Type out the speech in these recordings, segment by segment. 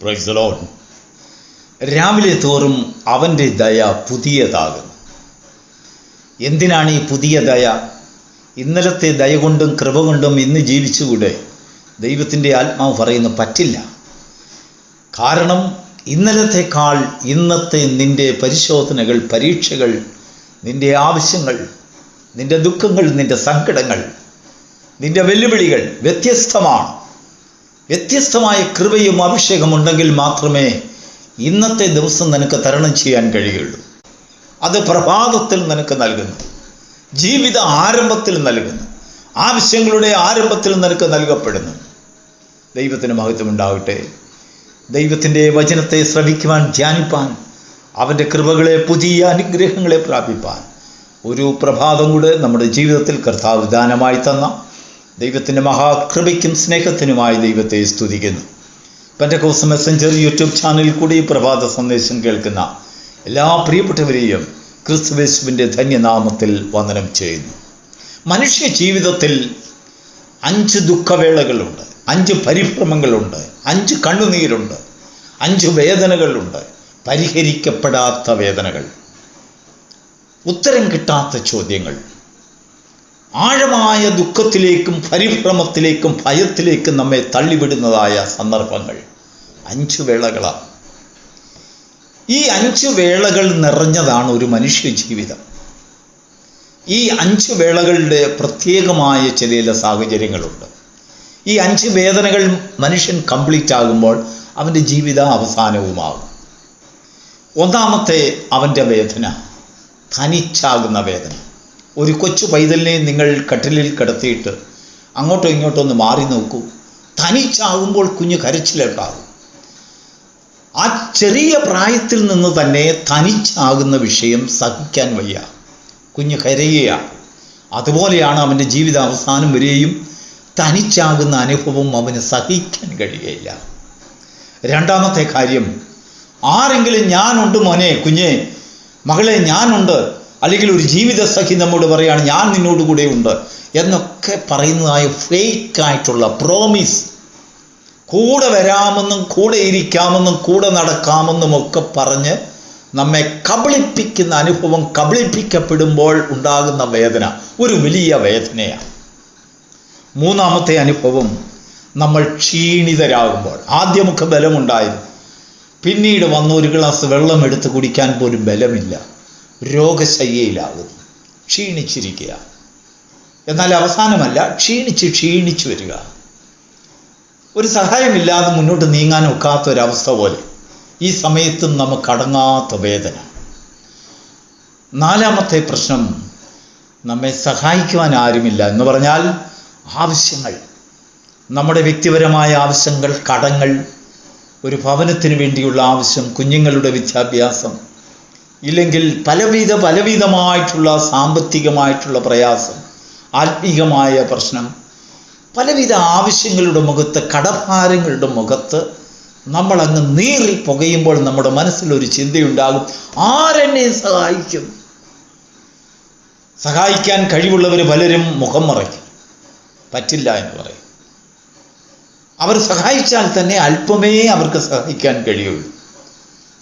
Praise the Lord. രാവിലെ തോറും അവൻ്റെ ദയ പുതിയതാകുന്നു. എന്തിനാണ് ഈ പുതിയ ദയ? ഇന്നലത്തെ ദയ കൊണ്ടും കൃപ കൊണ്ടും ഇന്ന് ജീവിച്ചുകൂടെ? ദൈവത്തിൻ്റെ ആത്മാവ് പറയുന്നു പറ്റില്ല. കാരണം ഇന്നലത്തേക്കാൾ ഇന്നത്തെ നിൻ്റെ പരിശോധനകൾ, പരീക്ഷകൾ, നിൻ്റെ ആവശ്യങ്ങൾ, നിൻ്റെ ദുഃഖങ്ങൾ, നിൻ്റെ സങ്കടങ്ങൾ, നിൻ്റെ വെല്ലുവിളികൾ വ്യത്യസ്തമാണ്. വ്യത്യസ്തമായ കൃപയും അഭിഷേകമുണ്ടെങ്കിൽ മാത്രമേ ഇന്നത്തെ ദിവസം നിനക്ക് തരണം ചെയ്യാൻ കഴിയുള്ളൂ. അത് പ്രഭാതത്തിൽ നിനക്ക് നൽകുന്നു, ജീവിത ആരംഭത്തിൽ നൽകുന്നു, ആവശ്യങ്ങളുടെ ആരംഭത്തിൽ നിനക്ക് നൽകപ്പെടുന്നു. ദൈവത്തിന് മഹത്വമുണ്ടാകട്ടെ. ദൈവത്തിൻ്റെ വചനത്തെ ശ്രവിക്കുവാൻ, ധ്യാനിപ്പാൻ, അവൻ്റെ കൃപകളെ, പുതിയ അനുഗ്രഹങ്ങളെ പ്രാപിപ്പാൻ ഒരു പ്രഭാതം കൂടെ നമ്മുടെ ജീവിതത്തിൽ കർത്താവ് ദാനമായി തന്ന ദൈവത്തിൻ്റെ മഹാകൃപയ്ക്കും സ്നേഹത്തിനുമായി ദൈവത്തെ സ്തുതിക്കുന്നു. പെന്തക്കോസ്റ്റ് മെസ്സഞ്ചർ യൂട്യൂബ് ചാനലിൽ കൂടി പ്രഭാത സന്ദേശം കേൾക്കുന്ന എല്ലാ പ്രിയപ്പെട്ടവരെയും ക്രിസ്തുയേശുവിൻ്റെ ധന്യനാമത്തിൽ വന്ദനം ചെയ്യുന്നു. മനുഷ്യ ജീവിതത്തിൽ 5 ദുഃഖവേളകളുണ്ട്, 5 പരിഭ്രമങ്ങളുണ്ട്, 5 കണ്ണുനീരുണ്ട്, 5 വേദനകളുണ്ട്. പരിഹരിക്കപ്പെടാത്ത വേദനകൾ, ഉത്തരം കിട്ടാത്ത ചോദ്യങ്ങൾ, ആഴമായ ദുഃഖത്തിലേക്കും പരിഭ്രമത്തിലേക്കും ഭയത്തിലേക്കും നമ്മെ തള്ളിവിടുന്നതായ സന്ദർഭങ്ങൾ 5 വേളകളാണ്. ഈ 5 വേളകൾ നിറഞ്ഞതാണ് ഒരു മനുഷ്യ ജീവിതം. ഈ 5 വേളകളുടെ പ്രത്യേകമായ ചില സാഹചര്യങ്ങളുണ്ട്. ഈ 5 വേദനകൾ മനുഷ്യൻ കംപ്ലീറ്റ് ആകുമ്പോൾ അവൻ്റെ ജീവിത അവസാനവുമാകും. ഒന്നാമത്തെ അവൻ്റെ വേദന തനിച്ചാകുന്ന വേദന. ഒരു കൊച്ചു പൈതലിനെ നിങ്ങൾ കട്ടിലിൽ കിടത്തിയിട്ട് അങ്ങോട്ടോ ഇങ്ങോട്ടോ ഒന്ന് മാറി നോക്കൂ. തനിച്ചാകുമ്പോൾ കുഞ്ഞ് കരച്ചിലുണ്ടാകും. ആ ചെറിയ പ്രായത്തിൽ നിന്ന് തന്നെ തനിച്ചാകുന്ന വിഷയം സഹിക്കാൻ വയ്യ, കുഞ്ഞ് കരയുകയാണ്. അതുപോലെയാണ് അവൻ്റെ ജീവിത അവസാനം വരെയും തനിച്ചാകുന്ന അനുഭവം അവന് സഹിക്കാൻ കഴിയുകയില്ല. രണ്ടാമത്തെ കാര്യം, ആരെങ്കിലും ഞാനുണ്ട് മോനെ, കുഞ്ഞെ, മകളെ, ഞാനുണ്ട്, അല്ലെങ്കിൽ ഒരു ജീവിത സഖി നമ്മോട് പറയുകയാണ് ഞാൻ നിന്നോട് കൂടെ ഉണ്ട് എന്നൊക്കെ പറയുന്നതായ ഫേക്കായിട്ടുള്ള പ്രോമിസ്, കൂടെ വരാമെന്നും കൂടെ ഇരിക്കാമെന്നും കൂടെ നടക്കാമെന്നും ഒക്കെ പറഞ്ഞ് നമ്മെ കബളിപ്പിക്കുന്ന അനുഭവം, കബളിപ്പിക്കപ്പെടുമ്പോൾ ഉണ്ടാകുന്ന വേദന ഒരു വലിയ വേദനയാണ്. മൂന്നാമത്തെ അനുഭവം, നമ്മൾ ക്ഷീണിതരാകുമ്പോൾ. ആദ്യമൊക്കെ ബലമുണ്ടായിരുന്നു, പിന്നീട് വന്ന് ഒരു ഗ്ലാസ് വെള്ളം എടുത്ത് കുടിക്കാൻ പോലും ബലമില്ല, രോഗശയ്യയിലാകുന്നു, ക്ഷീണിച്ചിരിക്കുക. എന്നാൽ അവസാനമല്ല, ക്ഷീണിച്ച് വരിക, ഒരു സഹായമില്ലാതെ മുന്നോട്ട് നീങ്ങാൻ ഒക്കാത്തൊരവസ്ഥ പോലെ. ഈ സമയത്തും നമുക്ക് അടങ്ങാത്ത വേദന. നാലാമത്തെ പ്രശ്നം, നമ്മെ സഹായിക്കുവാൻ ആരുമില്ല എന്ന് പറഞ്ഞാൽ ആവശ്യങ്ങൾ, നമ്മുടെ വ്യക്തിപരമായ ആവശ്യങ്ങൾ, കടങ്ങൾ, ഒരു ഭവനത്തിന് വേണ്ടിയുള്ള ആവശ്യം, കുഞ്ഞുങ്ങളുടെ വിദ്യാഭ്യാസം, ഇല്ലെങ്കിൽ പലവിധമായിട്ടുള്ള സാമ്പത്തികമായിട്ടുള്ള പ്രയാസം, ആത്മീകമായ പ്രശ്നം, പലവിധ ആവശ്യങ്ങളുടെ മുഖത്ത്, കടഭാരങ്ങളുടെ മുഖത്ത് നമ്മളങ്ങ് നീറി പുകയുമ്പോൾ നമ്മുടെ മനസ്സിലൊരു ചിന്തയുണ്ടാകും, ആരെന്നെ സഹായിക്കും? സഹായിക്കാൻ കഴിവുള്ളവർ പലരും മുഖം മറയ്ക്കും, പറ്റില്ല എന്ന് പറയും. അവർ സഹായിച്ചാൽ തന്നെ അല്പമേ അവർക്ക് സഹായിക്കാൻ കഴിയുള്ളൂ.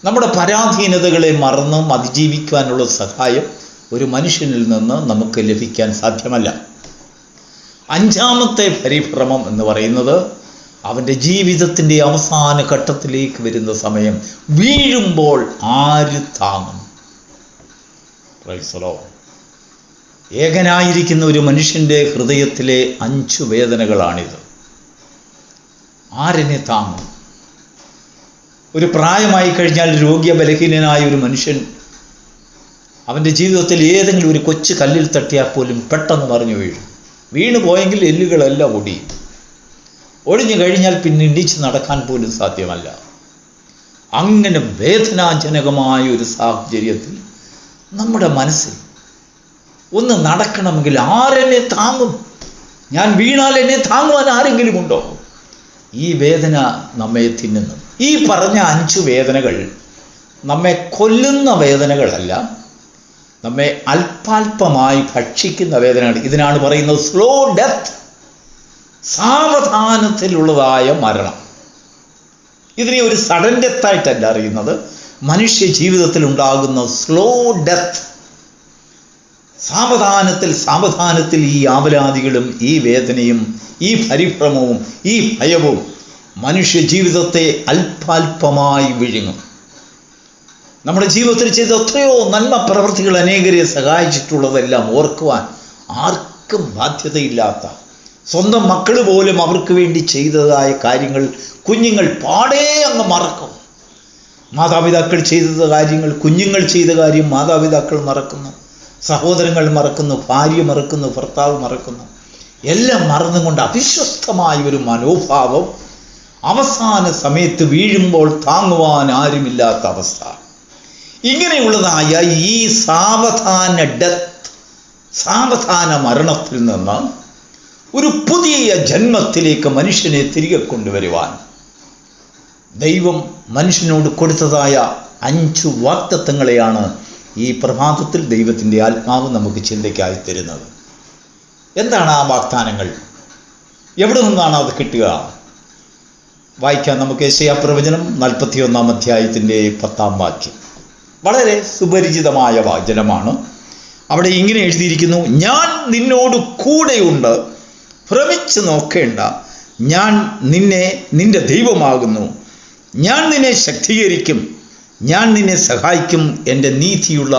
നമ്മുടെ പരാധീനതകളെ മറന്നും അതിജീവിക്കാനുള്ള സഹായം ഒരു മനുഷ്യനിൽ നിന്ന് നമുക്ക് ലഭിക്കാൻ സാധ്യമല്ല. അഞ്ചാമത്തെ പരിഭ്രമം എന്ന് പറയുന്നത് അവൻ്റെ ജീവിതത്തിൻ്റെ അവസാന ഘട്ടത്തിലേക്ക് വരുന്ന സമയം, വീഴുമ്പോൾ ആര് താങ്ങും? Praise the Lord. ഏകനായിരിക്കുന്ന ഒരു മനുഷ്യൻ്റെ ഹൃദയത്തിലെ 5 വേദനകളാണിത്. ആരെന്നെ താങ്ങും? ഒരു പ്രായമായി കഴിഞ്ഞാൽ രോഗ്യബലഹീനനായ ഒരു മനുഷ്യൻ അവൻ്റെ ജീവിതത്തിൽ ഏതെങ്കിലും ഒരു കൊച്ചു കല്ലിൽ തട്ടിയാൽ പോലും പെട്ടെന്ന് മറിഞ്ഞു വീഴും. വീണു പോയെങ്കിൽ എല്ലുകളെല്ലാം ഒടിഞ്ഞു കഴിഞ്ഞാൽ പിന്നെ ഇടിച്ച് നടക്കാൻ പോലും സാധ്യമല്ല. അങ്ങനെ വേദനാജനകമായ ഒരു സാഹചര്യത്തിൽ നമ്മുടെ മനസ്സിൽ ഒന്ന് നടക്കണമെങ്കിൽ ആരെന്നെ താങ്ങും? ഞാൻ വീണാൽ എന്നെ താങ്ങുവാൻ ആരെങ്കിലും ഉണ്ടോ? ഈ വേദന നമ്മെ തിന്നുന്നു. ഈ പറഞ്ഞ 5 വേദനകൾ നമ്മെ കൊല്ലുന്ന വേദനകളല്ല, നമ്മെ അല്പാൽപമായി ഭക്ഷിക്കുന്ന വേദനകൾ. ഇതിനാണ് പറയുന്നത് സ്ലോ ഡെത്ത്, സാവധാനത്തിലുള്ളതായ മരണം. ഇതിനെ ഒരു സഡൻ ഡെത്തായിട്ടല്ല അറിയുന്നത്, മനുഷ്യ ജീവിതത്തിൽ ഉണ്ടാകുന്ന സ്ലോ ഡെത്ത്. സാവധാനത്തിൽ ഈ ആവലാദികളും ഈ വേദനയും ഈ പരിഭ്രമവും ഈ ഭയവും മനുഷ്യ ജീവിതത്തെ അല്പാൽപമായി വിഴുങ്ങും. നമ്മുടെ ജീവിതത്തിൽ ചെയ്ത എത്രയോ നന്മ പ്രവൃത്തികൾ അനേകരെ സഹായിച്ചിട്ടുള്ളതെല്ലാം ഓർക്കുവാൻ ആർക്കും ബാധ്യതയില്ലാത്ത, സ്വന്തം മക്കൾ പോലും അവർക്ക് വേണ്ടി ചെയ്തതായ കാര്യങ്ങൾ കുഞ്ഞുങ്ങൾ പാടേ അങ്ങ് മറക്കും. മാതാപിതാക്കൾ ചെയ്ത കാര്യങ്ങൾ, കുഞ്ഞുങ്ങൾ ചെയ്ത കാര്യം മാതാപിതാക്കൾ മറക്കുന്നു, സഹോദരങ്ങൾ മറക്കുന്നു, ഭാര്യ മറക്കുന്നു, ഭർത്താവ് മറക്കുന്നു. എല്ലാം മറന്നുകൊണ്ട് അവിശ്വസ്തമായ ഒരു മനോഭാവം അവസാന സമയത്ത് വീഴുമ്പോൾ താങ്ങുവാൻ ആരുമില്ലാത്ത അവസ്ഥ. ഇങ്ങനെയുള്ളതായ ഈ സാവധാന മരണത്തിൽ നിന്ന് ഒരു പുതിയ ജന്മത്തിലേക്ക് മനുഷ്യനെ തിരികെ കൊണ്ടുവരുവാൻ ദൈവം മനുഷ്യനോട് കൊടുത്തതായ 5 വാഗ്ദത്തങ്ങളെയാണ് ഈ പ്രഭാതത്തിൽ ദൈവത്തിൻ്റെ ആത്മാവ് നമുക്ക് ചിന്തയ്ക്കായി തരുന്നത്. എന്താണ് ആ വാഗ്ദാനങ്ങൾ? എവിടെ നിന്നാണ് അത് കിട്ടുക? വായിക്കാം നമുക്ക്. യെശയ്യാപ്രവചനം 41-ാം അധ്യായത്തിൻ്റെ 10-ാം വാക്യം. വളരെ സുപരിചിതമായ വചനമാണ്. അവിടെ ഇങ്ങനെ എഴുതിയിരിക്കുന്നു: ഞാൻ നിന്നോട് കൂടെയുണ്ട്, ഭ്രമിച്ചു നോക്കേണ്ട, ഞാൻ നിന്റെ ദൈവമാകുന്നു, ഞാൻ നിന്നെ ശക്തീകരിക്കും, ഞാൻ നിന്നെ സഹായിക്കും, എൻ്റെ നീതിയുള്ള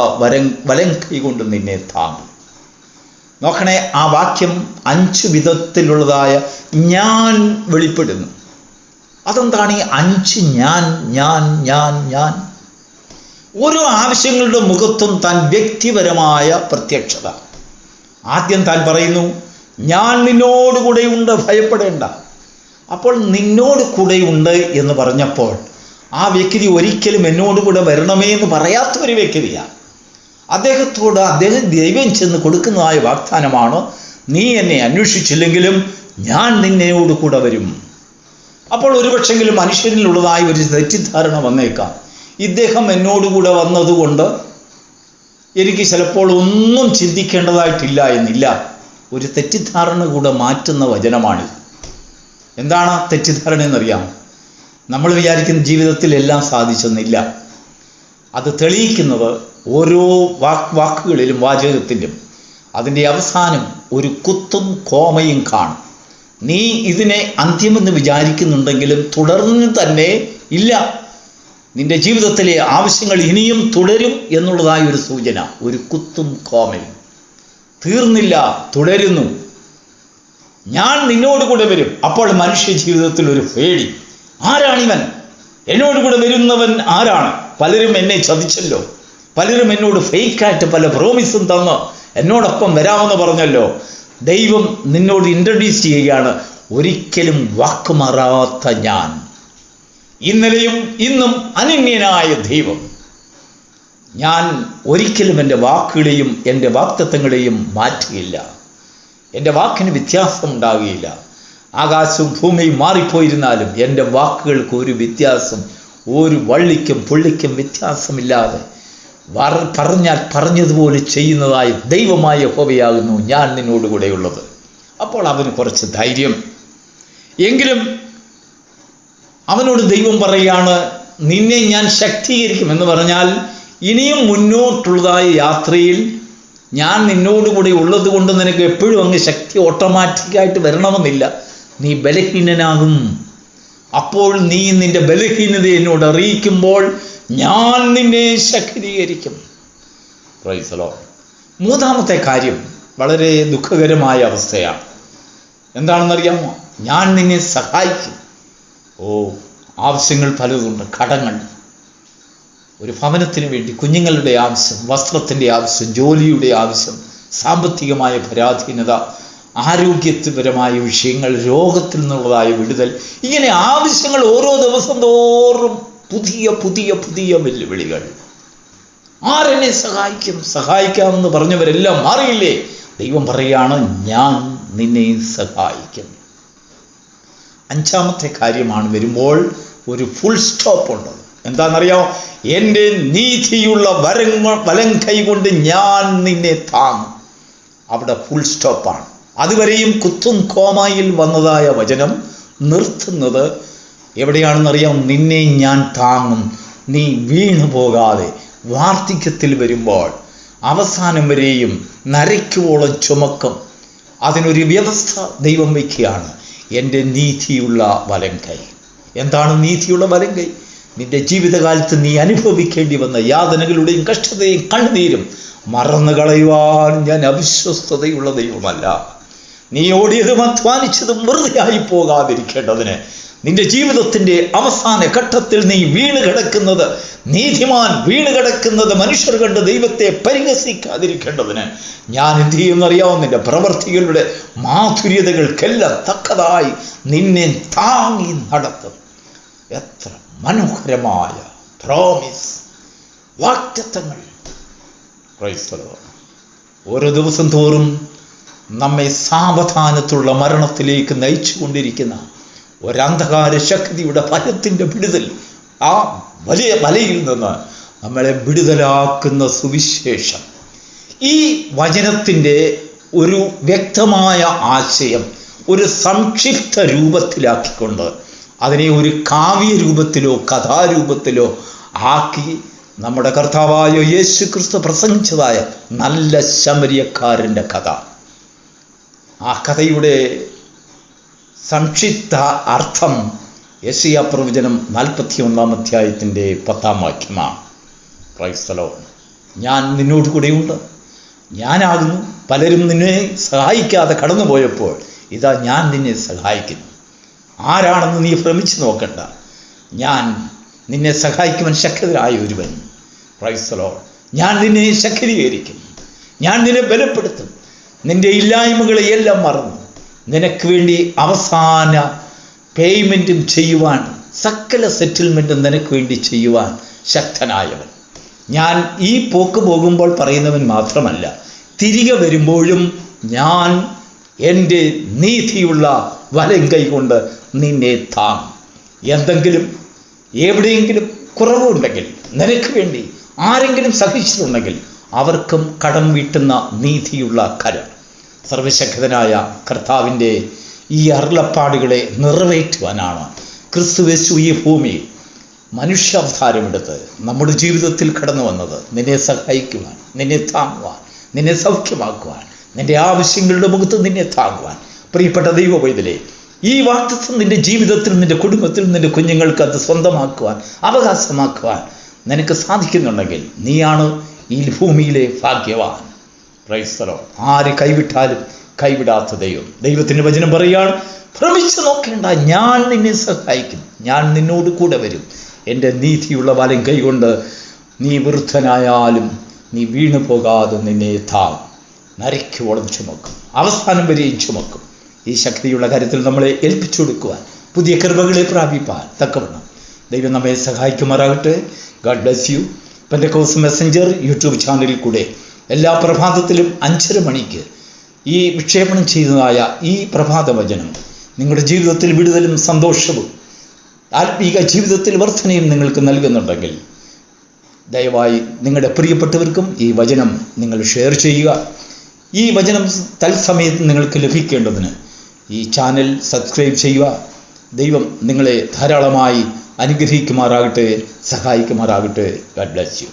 വലം കൈകൊണ്ട് നിന്നെ താങ്ങും. നോക്കണേ, ആ വാക്യം 5 വിധത്തിലുള്ളതായ ഞാൻ വെളിപ്പെടുന്നു. അതെന്താണ് ഈ 5 ഞാൻ? ഓരോ ആവശ്യങ്ങളുടെ മുഖത്തും താൻ വ്യക്തിപരമായ പ്രത്യക്ഷത. ആദ്യം താൻ പറയുന്നു, ഞാൻ നിന്നോട് കൂടെയുണ്ട്, ഭയപ്പെടേണ്ട. അപ്പോൾ നിന്നോട് കൂടെയുണ്ട് എന്ന് പറഞ്ഞപ്പോൾ ആ വ്യക്തി ഒരിക്കലും എന്നോട് കൂടെ വരണമേ എന്ന് പറയാത്ത ഒരു വ്യക്തിയാണ്. അദ്ദേഹത്തോട് അദ്ദേഹം ദൈവം ചെന്ന് കൊടുക്കുന്നതായ വാഗ്ദാനമാണ്, നീ എന്നെ അന്വേഷിച്ചില്ലെങ്കിലും ഞാൻ നിന്നോട് കൂടെ വരും. അപ്പോൾ ഒരുപക്ഷെങ്കിലും മനുഷ്യരിലുള്ളതായ ഒരു തെറ്റിദ്ധാരണ വന്നേക്കാം, ഇദ്ദേഹം എന്നോടുകൂടെ വന്നതുകൊണ്ട് എനിക്ക് ചിലപ്പോൾ ഒന്നും ചിന്തിക്കേണ്ടതായിട്ടില്ല എന്നില്ല. ഒരു തെറ്റിദ്ധാരണ കൂടെ മാറ്റുന്ന വചനമാണിത്. എന്താണ് തെറ്റിദ്ധാരണ എന്നറിയാം? നമ്മൾ വിചാരിക്കുന്ന ജീവിതത്തിൽ എല്ലാം സാധിച്ചെന്നില്ല. അത് തെളിയിക്കുന്നത് ഓരോ വാക്കുകളിലും വാചകത്തിലും അതിൻ്റെ അവസാനം ഒരു കുത്തും കോമയും കാണും. നീ ഇതിനെ അന്ത്യമെന്ന് വിചാരിക്കുന്നുണ്ടെങ്കിലും തുടർന്ന് തന്നെ ഇല്ല, നിന്റെ ജീവിതത്തിലെ ആവശ്യങ്ങൾ ഇനിയും തുടരും എന്നുള്ളതായ ഒരു സൂചന. ഒരു കുത്തും കോമയും. തീർന്നില്ല, തുടരുന്നു. ഞാൻ നിന്നോട് കൂടെ വരും. അപ്പോൾ മനുഷ്യ ജീവിതത്തിൽ ഒരു പേടി. ആരാണിവൻ? എന്നോട് കൂടെ വരുന്നവൻ ആരാണ്? പലരും എന്നെ ചതിച്ചല്ലോ, പലരും എന്നോട് ഫേക്കായിട്ട് പല പ്രോമിസും തന്ന് എന്നോടൊപ്പം വരാമെന്ന് പറഞ്ഞല്ലോ. ദൈവം നിന്നോട് ഇൻട്രൊഡ്യൂസ് ചെയ്യുകയാണ്, ഒരിക്കലും വാക്കുമാറാത്ത ഞാൻ, ഇന്നലെയും ഇന്നും അനന്യനായ ദൈവം. ഞാൻ ഒരിക്കലും എൻ്റെ വാക്കുകളെയും എൻ്റെ വാഗ്ദത്തങ്ങളെയും മാറ്റുകയില്ല. എൻ്റെ വാക്കിന് വ്യത്യാസമുണ്ടാകുകയില്ല. ആകാശവും ഭൂമിയും മാറിപ്പോയിരുന്നാലും എൻ്റെ വാക്കുകൾക്ക് ഒരു വ്യത്യാസം, ഒരു വള്ളിക്കും പുള്ളിക്കും വ്യത്യാസമില്ലാതെ പറഞ്ഞാൽ പറഞ്ഞതുപോലെ ചെയ്യുന്നതായ ദൈവമായ യഹോവയാകുന്നു ഞാൻ നിന്നോടുകൂടെയുള്ളത്. അപ്പോൾ അവന് കുറച്ച് ധൈര്യം. എങ്കിലും അവനോട് ദൈവം പറയുകയാണ്, നിന്നെ ഞാൻ ശക്തീകരിക്കും എന്ന് പറഞ്ഞാൽ ഇനിയും മുന്നോട്ടുള്ളതായ യാത്രയിൽ ഞാൻ നിന്നോടുകൂടി ഉള്ളത് കൊണ്ട് നിനക്ക് എപ്പോഴും അങ്ങ് ശക്തി ഓട്ടോമാറ്റിക്കായിട്ട് വരണമെന്നില്ല. നീ ബലഹീനനാകും. അപ്പോൾ നീ നിന്റെ ബലഹീനത എന്നോട് അറിയിക്കുമ്പോൾ ഞാൻ നിന്നെ ശക്തീകരിക്കും. Praise the Lord. മൂന്നാമത്തെ കാര്യം വളരെ ദുഃഖകരമായ അവസ്ഥയാണ്. എന്താണെന്നറിയാമോ? ഞാൻ നിന്നെ സഹായിക്കും. ആവശ്യങ്ങൾ പലതുണ്ട്. കടങ്ങൾ, ഒരു ഭവനത്തിന് വേണ്ടി, കുഞ്ഞുങ്ങളുടെ ആവശ്യം, വസ്ത്രത്തിൻ്റെ ആവശ്യം, ജോലിയുടെ ആവശ്യം, സാമ്പത്തികമായ പരാധീനത, ആരോഗ്യപരമായ വിഷയങ്ങൾ, രോഗത്തിൽ നിന്നുള്ളതായ വിടുതൽ, ഇങ്ങനെ ആവശ്യങ്ങൾ ഓരോ ദിവസം തോറും പുതിയ പുതിയ പുതിയ വെല്ലുവിളികൾ. ആരെന്നെ സഹായിക്കും? സഹായിക്കാമെന്ന് പറഞ്ഞവരെല്ലാം മാറിയില്ലേ? ദൈവം പറയുകയാണ്, ഞാൻ നിന്നെ സഹായിക്കും. അഞ്ചാമത്തെ കാര്യമാണ് വരുമ്പോൾ ഒരു ഫുൾ സ്റ്റോപ്പ് ഉണ്ട്. എന്താണെന്നറിയാമോ? എൻ്റെ നീതിയുള്ള വലം കൈകൊണ്ട് ഞാൻ നിന്നെ താങ്ങും. അവിടെ ഫുൾ സ്റ്റോപ്പാണ്. അതുവരെയും കുത്തും കോമായിൽ വന്നതായ വചനം നിർത്തുന്നത് എവിടെയാണെന്നറിയാം? നിന്നെ ഞാൻ താങ്ങും, നീ വീണു പോകാതെ. വാർദ്ധക്യത്തിൽ വരുമ്പോൾ അവസാനം വരെയും നരയ്ക്കുവോളം ചുമക്കും. അതിനൊരു വ്യവസ്ഥ ദൈവം വയ്ക്കുകയാണ്. എൻ്റെ നീതിയുള്ള വലങ്കൈ. എന്താണ് നീതിയുള്ള വലങ്കൈ? നിന്റെ ജീവിതകാലത്ത് നീ അനുഭവിക്കേണ്ടി വന്ന യാതനകളുടെയും കഷ്ടതയും കണ്ണുനീരും മറന്നു കളയുവാൻ ഞാൻ അവിശ്വസ്തതയുള്ള ദൈവമല്ല. നീ ഓടിയതും അധ്വാനിച്ചതും വെറുതെ ആയി പോകാതിരിക്കേണ്ടതിന്, നിന്റെ ജീവിതത്തിൻ്റെ അവസാന ഘട്ടത്തിൽ നീ വീണ് കിടക്കുന്നത്, നീതിമാൻ വീണ് കിടക്കുന്നത് മനുഷ്യർ കണ്ട് ദൈവത്തെ പരിഹസിക്കാതിരിക്കേണ്ടതിന് ഞാൻ എന്ത് ചെയ്യുമെന്നറിയാമോ? നിന്റെ പ്രവർത്തികളുടെ മാധുര്യതകൾക്കെല്ലാം തക്കതായി നിന്നെ താങ്ങി നടത്തും. എത്ര മനോഹരമായ പ്രോമിസ്, വാഗ്ദത്തങ്ങൾ! ഓരോ ദിവസം തോറും നമ്മെ സാവധാനത്തുള്ള മരണത്തിലേക്ക് നയിച്ചു കൊണ്ടിരിക്കുന്ന ഒരന്ധകാര ശക്തിയുടെ ഭയത്തിൻ്റെ വിടുതൽ, ആ വലിയ വലയിൽ നിന്ന് നമ്മളെ വിടുതലാക്കുന്ന സുവിശേഷം. ഈ വചനത്തിൻ്റെ ഒരു വ്യക്തമായ ആശയം ഒരു സംക്ഷിപ്ത രൂപത്തിലാക്കിക്കൊണ്ട് അതിനെ ഒരു കാവ്യ രൂപത്തിലോ കഥാരൂപത്തിലോ ആക്കി നമ്മുടെ കർത്താവായ യേശു ക്രിസ്തു പ്രസംഗിച്ചതായ നല്ല ശമരിയക്കാരൻ്റെ കഥ, ആ കഥയുടെ സംക്ഷിപ്ത അർത്ഥം യെശയ്യാ പ്രവചനം 41 അധ്യായത്തിൻ്റെ 10 വാക്യമാണ്. Praise the Lord. ഞാൻ നിന്നോട് കൂടെയുണ്ട്, ഞാനാകുന്നു. പലരും നിന്നെ സഹായിക്കാതെ കടന്നുപോയപ്പോൾ ഇതാ ഞാൻ നിന്നെ സഹായിക്കുന്നു. ആരാണെന്ന് നീ ഭ്രമിച്ചു നോക്കണ്ട. ഞാൻ നിന്നെ സഹായിക്കുവാൻ ശക്തരായ ഒരുവൻ. Praise the Lord. ഞാൻ നിന്നെ ശക്തീകരിക്കും, ഞാൻ നിന്നെ ബലപ്പെടുത്തും. നിന്റെ ഇല്ലായ്മകളെ എല്ലാം മറന്നു നിനക്ക് വേണ്ടി അവസാന പേയ്മെൻറ്റും ചെയ്യുവാൻ, സകല സെറ്റിൽമെൻറ്റും നിനക്ക് വേണ്ടി ചെയ്യുവാൻ ശക്തനായവൻ. ഞാൻ ഈ പോക്ക് പോകുമ്പോൾ പറയുന്നവൻ മാത്രമല്ല, തിരികെ വരുമ്പോഴും ഞാൻ എൻ്റെ നീതിയുള്ള വലങ്കൈ കൊണ്ട് നിന്നെ താങ്ങും. എന്തെങ്കിലും എവിടെയെങ്കിലും കുറവുണ്ടെങ്കിൽ, നിനക്ക് വേണ്ടി ആരെങ്കിലും സഹിച്ചിട്ടുണ്ടെങ്കിൽ അവർക്കും കടം വീട്ടുന്ന നീതിയുള്ള കരം. സർവശക്തനായ കർത്താവിൻ്റെ ഈ അരുളപ്പാടുകളെ നിറവേറ്റുവാനാണ് ക്രിസ്തുയേശു ഈ ഭൂമിയിൽ മനുഷ്യാവതാരമെടുത്ത് നമ്മുടെ ജീവിതത്തിൽ കടന്നു വന്നത്. നിന്നെ സഹായിക്കുവാൻ, നിന്നെ താങ്ങുവാൻ, നിന്നെ സൗഖ്യമാക്കുവാൻ, നിന്റെ ആവശ്യങ്ങളുടെ മുഖത്ത് നിന്നെ താങ്ങുവാൻ. പ്രിയപ്പെട്ട ദൈവ പൈതലേ, ഈ വാഗ്ദത്തം നിന്റെ ജീവിതത്തിൽ, നിന്റെ കുടുംബത്തിൽ, നിന്റെ കുഞ്ഞുങ്ങൾക്ക് അത് സ്വന്തമാക്കുവാൻ, അവകാശമാക്കുവാൻ നിനക്ക് സാധിക്കുന്നുണ്ടെങ്കിൽ നീയാണ് ഈ ഭൂമിയിലെ ഭാഗ്യവാൻ. Praise the Lord. ആര് കൈവിട്ടാലും കൈവിടാത്ത ദൈവം. ദൈവത്തിൻ്റെ വചനം പറയുകയാണ്, ഭ്രമിച്ചു നോക്കേണ്ട, ഞാൻ നിന്നെ സഹായിക്കും, ഞാൻ നിന്നോട് കൂടെ വരും. എൻ്റെ നീതിയുള്ള വലം കൈകൊണ്ട് നീ വൃദ്ധനായാലും നീ വീണു പോകാതെ നിന്നെ താങ്ങും, നരയ്ക്കുവോളം ചുമക്കും, അവസാനം വരെയും ചുമക്കും. ഈ ശക്തിയുള്ള കാര്യത്തിൽ നമ്മളെ ഏൽപ്പിച്ചു കൊടുക്കുവാൻ, പുതിയ കൃപകളെ പ്രാപിപ്പാൻ തക്കവണ്ണം ദൈവം നമ്മെ സഹായിക്കുമാറാകട്ടെ. God bless you. Pentecost messenger YouTube ചാനലിൽ കൂടെ എല്ലാ പ്രഭാതത്തിലും 5:30 മണിക്ക് ഈ വിക്ഷേപണം ചെയ്യുന്നതായ ഈ പ്രഭാത വചനം നിങ്ങളുടെ ജീവിതത്തിൽ വിടുതലും സന്തോഷവും ആത്മീക ജീവിതത്തിൽ വർധനയും നിങ്ങൾക്ക് നൽകുന്നുണ്ടെങ്കിൽ ദയവായി നിങ്ങളുടെ പ്രിയപ്പെട്ടവർക്കും ഈ വചനം നിങ്ങൾ ഷെയർ ചെയ്യുക. ഈ വചനം തത്സമയത്ത് നിങ്ങൾക്ക് ലഭിക്കേണ്ടതിന് ഈ ചാനൽ സബ്സ്ക്രൈബ് ചെയ്യുക. ദൈവം നിങ്ങളെ ധാരാളമായി അനുഗ്രഹിക്കുമാറാകട്ടെ, സഹായിക്കുമാറാകട്ടെ. God bless U.